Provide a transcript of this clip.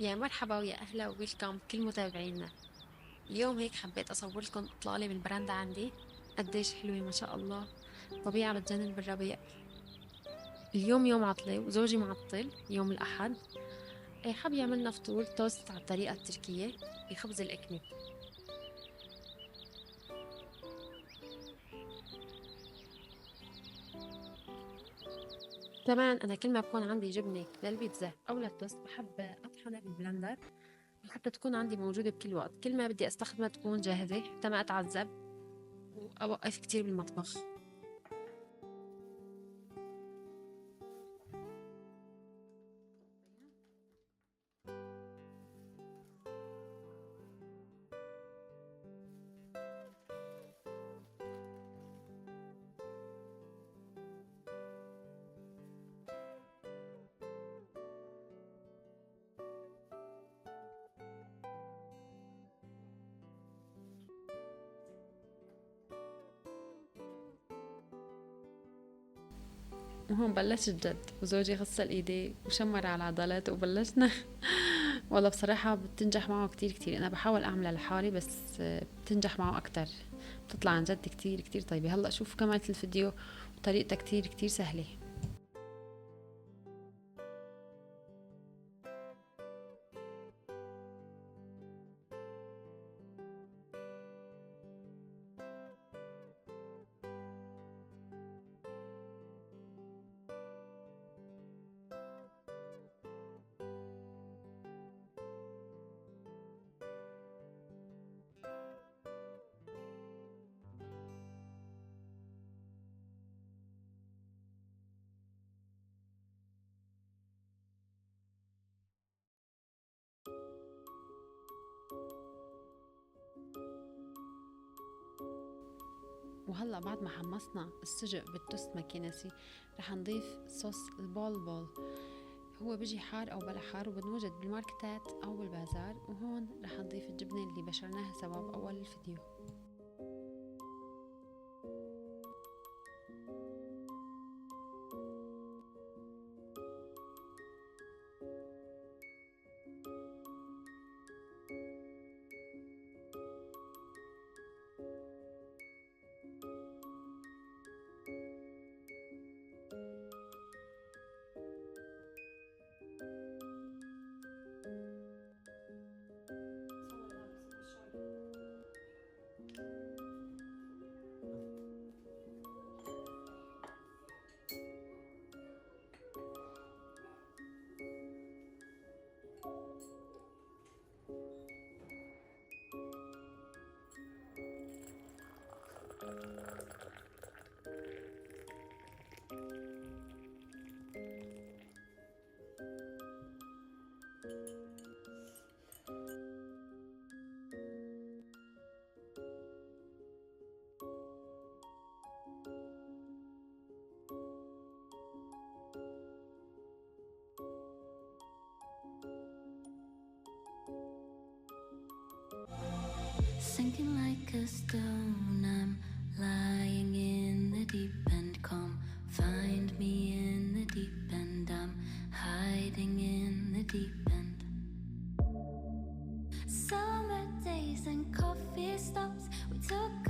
يا مرحبا ويا أهلا وويلكم كل متابعينا. اليوم هيك حبيت أصور لكم إطلالة من البراندا عندي. قديش حلوة ما شاء الله. طبيعة بتجنن بالربيع. اليوم يوم عطلة وزوجي معطل يوم الأحد. حاب يعملنا فطور توست على الطريقة التركية بخبز الأكمل. كمان أنا كل ما بكون عندي جبنة للبيتزا أو للتوست بحب أطحنها بالبلندر حتى تكون عندي موجودة بكل وقت. كل ما بدي أستخدمها تكون جاهزة حتى ما أتعذب وأوقف كتير بالمطبخ. وهون بلشت جد وزوجي غسل ايديه وشمر على العضلات وبلشنا. والله بصراحة بتنجح معه كتير كتير. أنا بحاول أعملها لحالي بس بتنجح معه أكتر. بتطلع عن جد كتير كتير طيبة. هلأ شوفوا كمان الفيديو وطريقتها كتير كتير سهلة. وهلا بعد ما حمصنا السجق بالتوست ماكينسي رح نضيف صوص البول بول. هو بيجي حار او بلا حار وبنوجد بالماركتات او بالبازار. وهون رح نضيف الجبنة اللي بشرناها سوا باول الفيديو. Sinking like a stone, I'm lying in the deep end. Come find me in the deep end. I'm hiding in the deep end. Summer days and coffee stops. We took